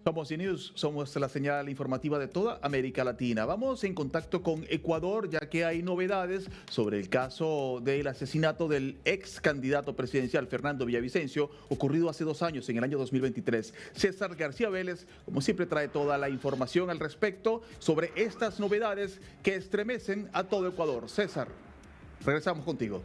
Somos CNews, somos la señal informativa de toda América Latina. Vamos en contacto con Ecuador, ya que hay novedades sobre el caso del asesinato del ex candidato presidencial Fernando Villavicencio, ocurrido hace 2 años, en el año 2023. César García Vélez, como siempre, trae toda la información al respecto sobre estas novedades que estremecen a todo Ecuador. César, regresamos contigo.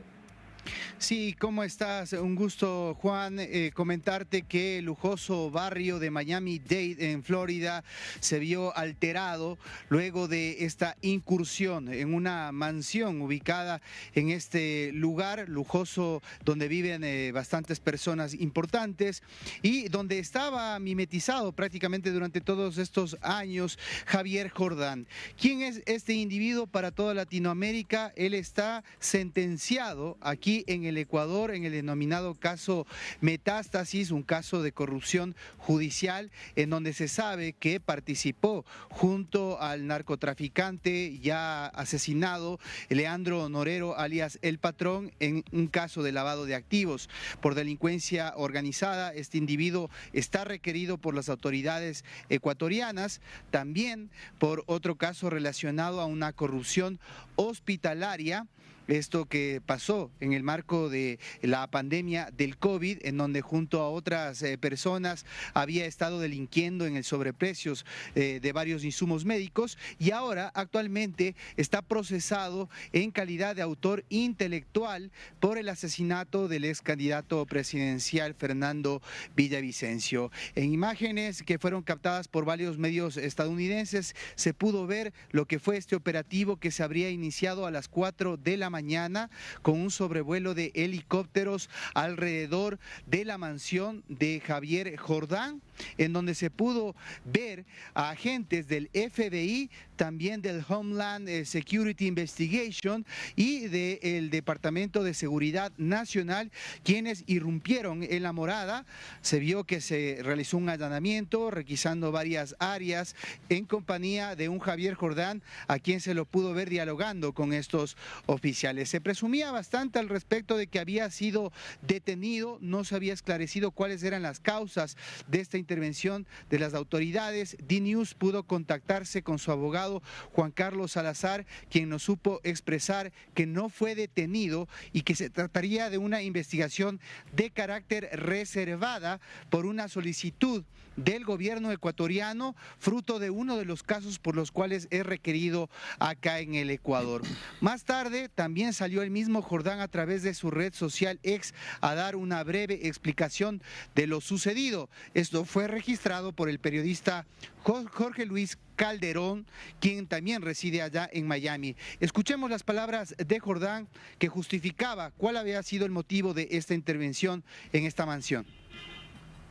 Sí, ¿cómo estás? Un gusto, Juan. Comentarte que el lujoso barrio de Miami-Dade, en Florida, se vio alterado luego de esta incursión en una mansión ubicada en este lugar lujoso donde viven bastantes personas importantes y donde estaba mimetizado prácticamente durante todos estos años Javier Jordán. ¿Quién es este individuo para toda Latinoamérica? Él está sentenciado aquí en el Ecuador en el denominado caso Metástasis, un caso de corrupción judicial en donde se sabe que participó junto al narcotraficante ya asesinado Leandro Norero, alias El Patrón, en un caso de lavado de activos por delincuencia organizada. Este individuo está requerido por las autoridades ecuatorianas, también por otro caso relacionado a una corrupción hospitalaria. Esto que pasó en el marco de la pandemia del COVID, en donde junto a otras personas había estado delinquiendo en el sobreprecios de varios insumos médicos y ahora actualmente está procesado en calidad de autor intelectual por el asesinato del ex candidato presidencial Fernando Villavicencio. En imágenes que fueron captadas por varios medios estadounidenses se pudo ver lo que fue este operativo que se habría iniciado a las 4 de la mañana con un sobrevuelo de helicópteros alrededor de la mansión de Javier Jordán, en donde se pudo ver a agentes del FBI, también del Homeland Security Investigation y del Departamento de Seguridad Nacional, quienes irrumpieron en la morada. Se vio que se realizó un allanamiento requisando varias áreas en compañía de un Javier Jordán, a quien se lo pudo ver dialogando con estos oficiales. Se presumía bastante al respecto de que había sido detenido, no se había esclarecido cuáles eran las causas de esta intervención de las autoridades. DNews pudo contactarse con su abogado Juan Carlos Salazar, quien nos supo expresar que no fue detenido y que se trataría de una investigación de carácter reservada por una solicitud del gobierno ecuatoriano, fruto de uno de los casos por los cuales es requerido acá en el Ecuador. Más tarde también salió el mismo Jordán a través de su red social X a dar una breve explicación de lo sucedido. Esto fue registrado por el periodista Jorge Luis Calderón, quien también reside allá en Miami. Escuchemos las palabras de Jordán, que justificaba cuál había sido el motivo de esta intervención en esta mansión.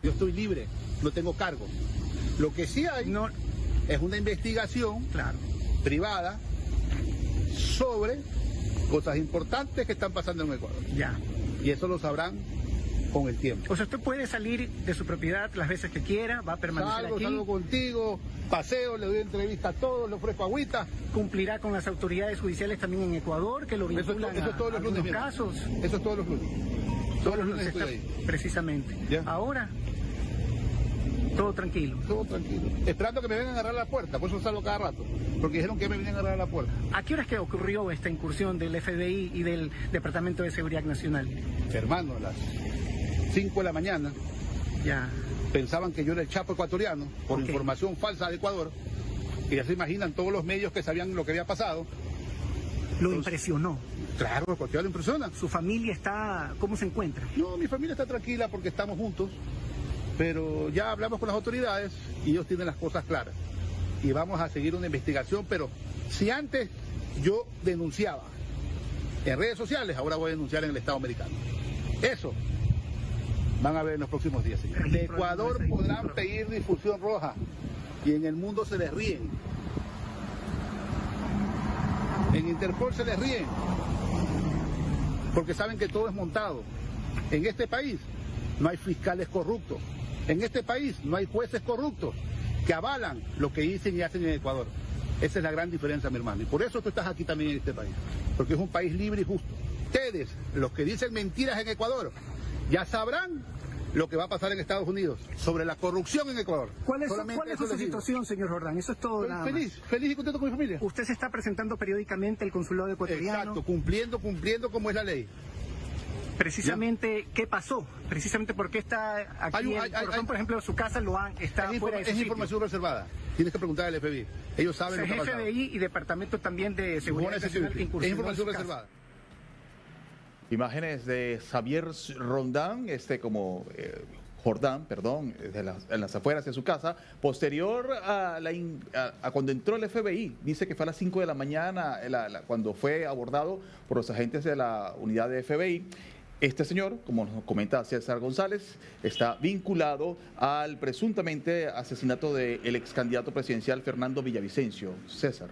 Yo estoy libre, no tengo cargo. Lo que sí hay es una investigación privada sobre cosas importantes que están pasando en Ecuador. Ya. Y eso lo sabrán con el tiempo. O sea, usted puede salir de su propiedad las veces que quiera, va a permanecer aquí. Salgo contigo, paseo, le doy entrevista a todos, le ofrezco agüita. Cumplirá con las autoridades judiciales también en Ecuador, que lo vinculan eso es todos los lunes, casos. Eso es todos los lunes. Todos los lunes estoy ahí. Precisamente. ¿Ya? Ahora, todo tranquilo. Todo tranquilo. Esperando que me vengan a agarrar la puerta, por eso salgo cada rato. Porque dijeron que me vienen a agarrar la puerta. ¿A qué hora es que ocurrió esta incursión del FBI y del Departamento de Seguridad Nacional? Hermano, a las 5 de la mañana. Ya. Pensaban que yo era el Chapo ecuatoriano, por información falsa de Ecuador. Y ya se imaginan todos los medios que sabían lo que había pasado. ¿Lo impresionó? Claro, a cualquiera lo impresiona. ¿Su familia está, cómo se encuentra? No, mi familia está tranquila porque estamos juntos. Pero ya hablamos con las autoridades y ellos tienen las cosas claras. Y vamos a seguir una investigación, pero si antes yo denunciaba en redes sociales, ahora voy a denunciar en el Estado americano. Eso van a ver en los próximos días, señores. De Ecuador podrán pedir difusión roja y en el mundo se les ríen. En Interpol se les ríen porque saben que todo es montado. En este país no hay fiscales corruptos. En este país no hay jueces corruptos que avalan lo que dicen y hacen en Ecuador. Esa es la gran diferencia, mi hermano. Y por eso tú estás aquí también en este país. Porque es un país libre y justo. Ustedes, los que dicen mentiras en Ecuador, ya sabrán lo que va a pasar en Estados Unidos, sobre la corrupción en Ecuador. ¿Cuál es su situación, señor Jordán? Eso es todo. Estoy feliz y contento con mi familia. ¿Usted se está presentando periódicamente al consulado ecuatoriano? Exacto, cumpliendo como es la ley. Precisamente, ¿ya? ¿Qué pasó? Precisamente, ¿por qué está aquí? Por ejemplo, su casa está fuera de su Es información reservada. Tienes que preguntar al FBI. Ellos saben lo que ha pasado. FBI y Departamento también de Seguridad Nacional que incursionó. Es información reservada. Imágenes de Xavier Rondán, Jordán, perdón, en las afueras de su casa, posterior a cuando entró el FBI. Dice que fue a las 5 de la mañana cuando fue abordado por los agentes de la unidad de FBI. Este señor, como nos comenta César González, está vinculado al presuntamente asesinato del ex candidato presidencial Fernando Villavicencio. César.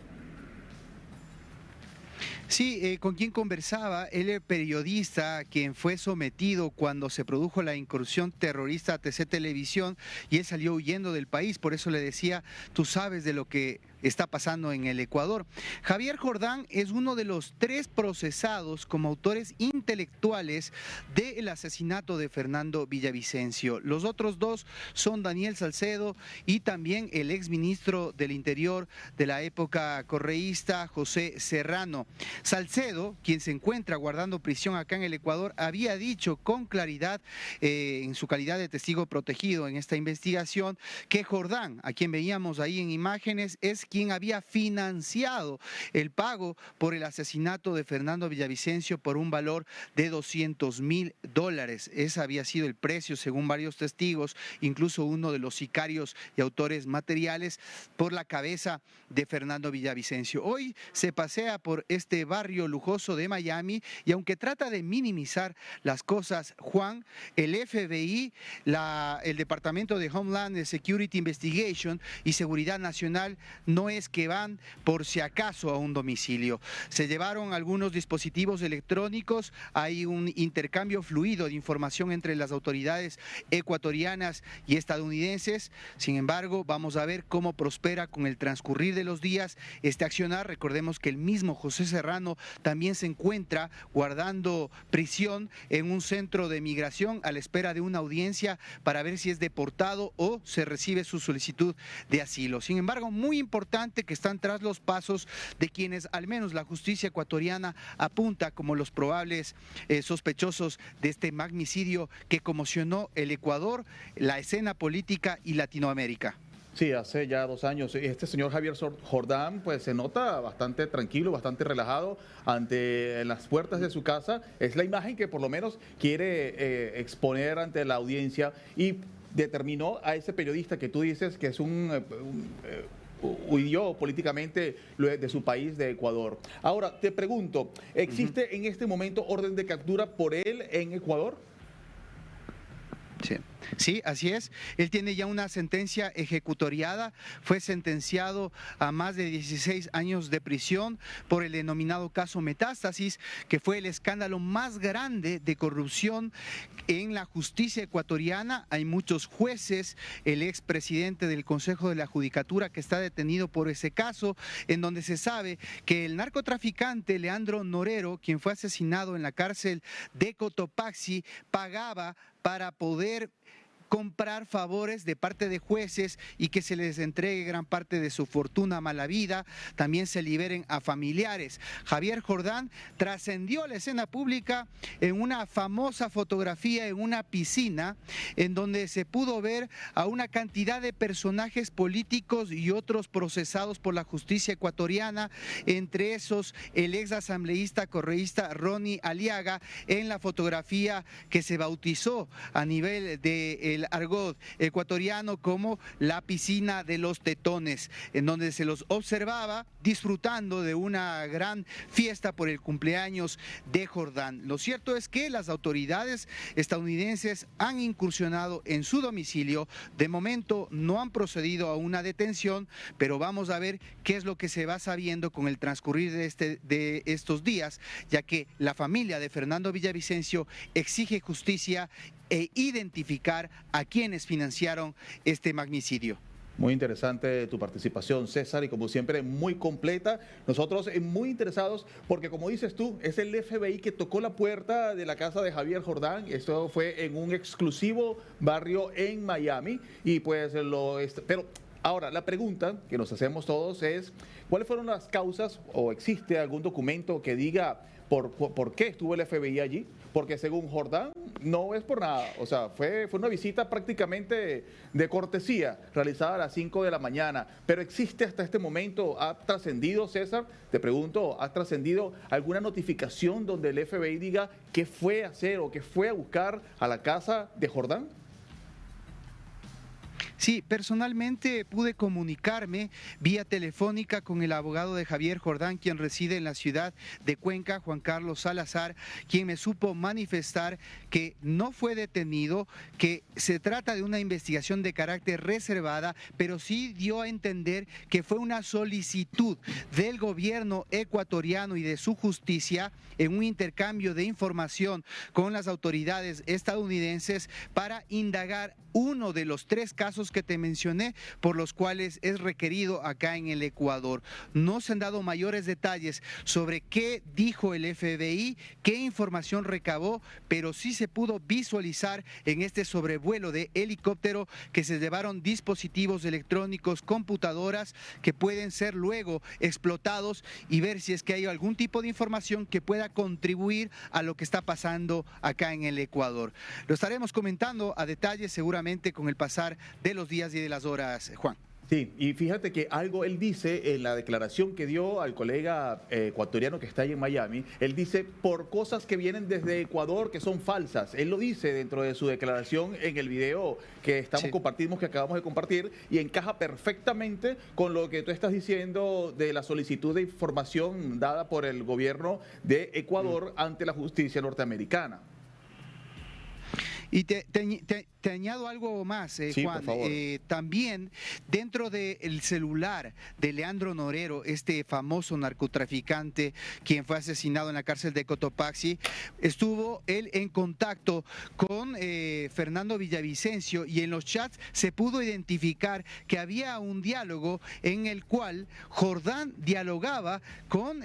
Sí, con quien conversaba, el periodista quien fue sometido cuando se produjo la incursión terrorista a TC Televisión y él salió huyendo del país, por eso le decía, tú sabes de lo que está pasando en el Ecuador. Xavier Jordán es uno de los 3 procesados como autores intelectuales del asesinato de Fernando Villavicencio. Los otros 2 son Daniel Salcedo y también el exministro del Interior de la época correísta, José Serrano. Salcedo, quien se encuentra guardando prisión acá en el Ecuador, había dicho con claridad, en su calidad de testigo protegido en esta investigación, que Jordán, a quien veíamos ahí en imágenes, es quien había financiado el pago por el asesinato de Fernando Villavicencio por un valor de $200.000. Ese había sido el precio, según varios testigos, incluso uno de los sicarios y autores materiales, por la cabeza de Fernando Villavicencio. Hoy se pasea por este barrio lujoso de Miami y aunque trata de minimizar las cosas, Juan, el FBI, el Departamento de Homeland Security Investigation y Seguridad Nacional no es que van por si acaso a un domicilio. Se llevaron algunos dispositivos electrónicos, hay un intercambio fluido de información entre las autoridades ecuatorianas y estadounidenses. Sin embargo, vamos a ver cómo prospera con el transcurrir de los días este accionar. Recordemos que el mismo José Serrano también se encuentra guardando prisión en un centro de migración a la espera de una audiencia para ver si es deportado o se recibe su solicitud de asilo. Sin embargo, muy importante que están tras los pasos de quienes al menos la justicia ecuatoriana apunta como los probables sospechosos de este magnicidio que conmocionó el Ecuador, la escena política y Latinoamérica. Sí, hace ya 2 años. Este señor Xavier Jordán pues se nota bastante tranquilo, bastante relajado ante las puertas de su casa. Es la imagen que por lo menos quiere exponer ante la audiencia y determinó a ese periodista que tú dices que es huyó políticamente de su país, de Ecuador. Ahora, te pregunto, ¿existe en este momento orden de captura por él en Ecuador? Sí, así es. Él tiene ya una sentencia ejecutoriada, fue sentenciado a más de 16 años de prisión por el denominado caso Metástasis, que fue el escándalo más grande de corrupción en la justicia ecuatoriana. Hay muchos jueces, el expresidente del Consejo de la Judicatura que está detenido por ese caso, en donde se sabe que el narcotraficante Leandro Norero, quien fue asesinado en la cárcel de Cotopaxi, pagaba para poder comprar favores de parte de jueces y que se les entregue gran parte de su fortuna mala vida, también se liberen a familiares. Xavier Jordán trascendió a la escena pública en una famosa fotografía en una piscina en donde se pudo ver a una cantidad de personajes políticos y otros procesados por la justicia ecuatoriana, entre esos el ex asambleísta correísta Ronnie Aliaga, en la fotografía que se bautizó a nivel del argot ecuatoriano como la piscina de los tetones, en donde se los observaba disfrutando de una gran fiesta por el cumpleaños de Jordán. Lo cierto es que las autoridades estadounidenses han incursionado en su domicilio. De momento no han procedido a una detención, pero vamos a ver qué es lo que se va sabiendo con el transcurrir de estos días, ya que la familia de Fernando Villavicencio exige justicia e identificar a quienes financiaron este magnicidio. Muy interesante tu participación, César, y como siempre, muy completa. Nosotros muy interesados porque, como dices tú, es el FBI que tocó la puerta de la casa de Javier Jordán. Esto fue en un exclusivo barrio en Miami. Y pues pero ahora, la pregunta que nos hacemos todos es, ¿cuáles fueron las causas o existe algún documento que diga por qué estuvo el FBI allí? Porque según Jordán, no es por nada. O sea, fue una visita prácticamente de cortesía, realizada a las 5 de la mañana. Pero existe hasta este momento, ¿ha trascendido, César? Te pregunto, ¿ha trascendido alguna notificación donde el FBI diga qué fue a hacer o qué fue a buscar a la casa de Jordán? Sí, personalmente pude comunicarme vía telefónica con el abogado de Javier Jordán, quien reside en la ciudad de Cuenca, Juan Carlos Salazar, quien me supo manifestar que no fue detenido, que se trata de una investigación de carácter reservada, pero sí dio a entender que fue una solicitud del gobierno ecuatoriano y de su justicia en un intercambio de información con las autoridades estadounidenses para indagar uno de los 3 casos que te mencioné por los cuales es requerido acá en el Ecuador. No se han dado mayores detalles sobre qué dijo el FBI, qué información recabó, pero sí se pudo visualizar en este sobrevuelo de helicóptero que se llevaron dispositivos electrónicos, computadoras que pueden ser luego explotados y ver si es que hay algún tipo de información que pueda contribuir a lo que está pasando acá en el Ecuador. Lo estaremos comentando a detalle seguramente con el pasar de los días y de las horas, Juan. Sí, y fíjate que algo él dice en la declaración que dio al colega ecuatoriano que está ahí en Miami, él dice por cosas que vienen desde Ecuador que son falsas. Él lo dice dentro de su declaración en el video que compartimos, que acabamos de compartir, y encaja perfectamente con lo que tú estás diciendo de la solicitud de información dada por el gobierno de Ecuador ante la justicia norteamericana. Y te añado algo más, sí, Juan. También dentro del celular de Leandro Norero, este famoso narcotraficante quien fue asesinado en la cárcel de Cotopaxi, estuvo él en contacto con Fernando Villavicencio y en los chats se pudo identificar que había un diálogo en el cual Jordán dialogaba con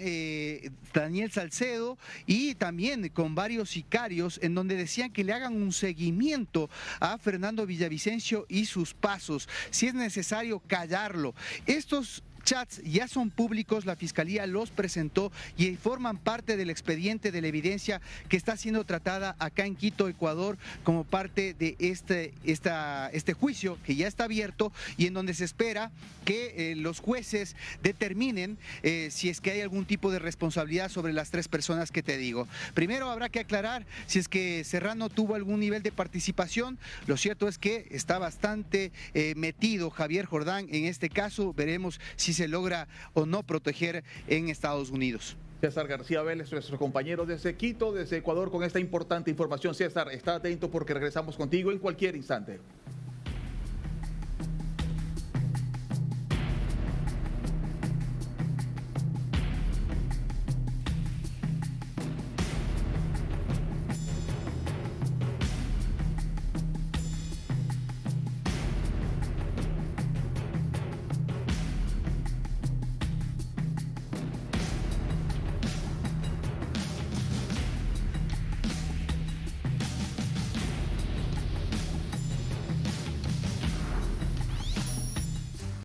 Daniel Salcedo y también con varios sicarios en donde decían que le hagan un seguimiento a Fernando Villavicencio y sus pasos, si es necesario callarlo. Estos chats ya son públicos, la Fiscalía los presentó y forman parte del expediente de la evidencia que está siendo tratada acá en Quito, Ecuador, como parte de este juicio que ya está abierto y en donde se espera que los jueces determinen si es que hay algún tipo de responsabilidad sobre las 3 personas que te digo. Primero habrá que aclarar si es que Serrano tuvo algún nivel de participación. Lo cierto es que está bastante metido Javier Jordán en este caso. Veremos si se logra o no proteger en Estados Unidos. César García Vélez, nuestro compañero desde Quito, desde Ecuador, con esta importante información. César, está atento porque regresamos contigo en cualquier instante.